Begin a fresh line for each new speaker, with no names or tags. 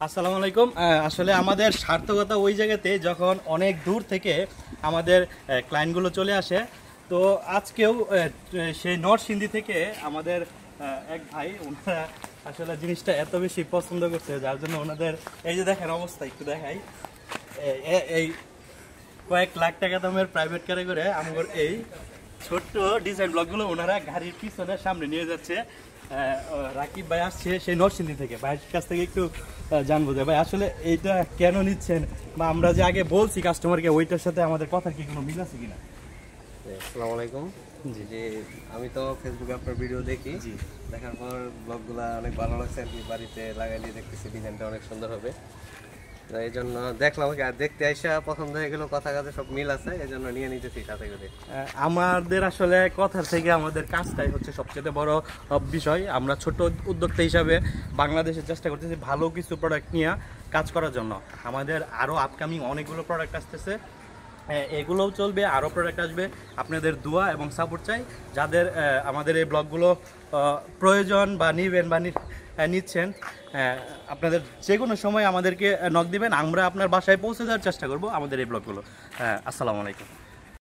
আসসালামু আলাইকুম। আসলে আমাদের সার্থকতা ওই জায়গাতে যখন অনেক দূর থেকে আমাদের ক্লায়েন্টগুলো চলে আসে। তো আজকেও সেই নরসিংদী থেকে আমাদের এক ভাই, ওনারা আসলে জিনিসটা এত বেশি পছন্দ করছে, যার জন্য ওনাদের এই যে দেখেন অবস্থা একটু দেখাই। এই কয়েক লাখ টাকা দামের প্রাইভেট কারে করে আমার এই ছোট্ট ডিজাইন ব্লকগুলো ওনারা গাড়ির পিছনে সামনে নিয়ে যাচ্ছে। রাকিব ভাই আসছে সেই নরসিংদী থেকে, ভাইয়ের কাছ থেকে একটু জানবো যে ভাই আসলে এইটা কেন নিচ্ছেন, বা আমরা যে আগে বলছি কাস্টমারকে ওইটার সাথে আমাদের কথা কি কোনো মিল আছে কিনা।
আসসালামু আলাইকুম। জি জি, আমি তো ফেসবুকে আপনার ভিডিও দেখি,
জি
দেখার পর ব্লগগুলো অনেক ভালো লাগছে আর কি। বাড়িতে লাগাইলে দেখতেছি ডিজাইনটা অনেক সুন্দর হবে, এই জন্য দেখলাম আর দেখতে আইসা পছন্দ হয়ে গেল, কথা কাজে সব মিল আছে, এই জন্য নিয়ে নিতেছি সাথে করে।
আমাদের আসলে কথার থেকে আমাদের কাজটাই হচ্ছে সবচেয়ে বড় বিষয়। আমরা ছোট উদ্যোক্তা হিসাবে বাংলাদেশের চেষ্টা করতেছি ভালো কিছু প্রোডাক্ট নিয়ে কাজ করার জন্য। আমাদের আরও আপকামিং অনেকগুলো প্রোডাক্ট আসতেছে, এগুলোও চলবে, আরও প্রোডাক্ট আসবে। আপনাদের দোয়া এবং সাপোর্ট চাই। যাদের আমাদের এই ব্লগগুলো প্রয়োজন বা নিবেন বা নিচ্ছেন, আপনাদের যে কোনো সময় আমাদেরকে নক দিবেন, আমরা আপনার বাসায় পৌঁছে দেওয়ার চেষ্টা করব আমাদের এই ব্লগগুলো। আসসালামু আলাইকুম।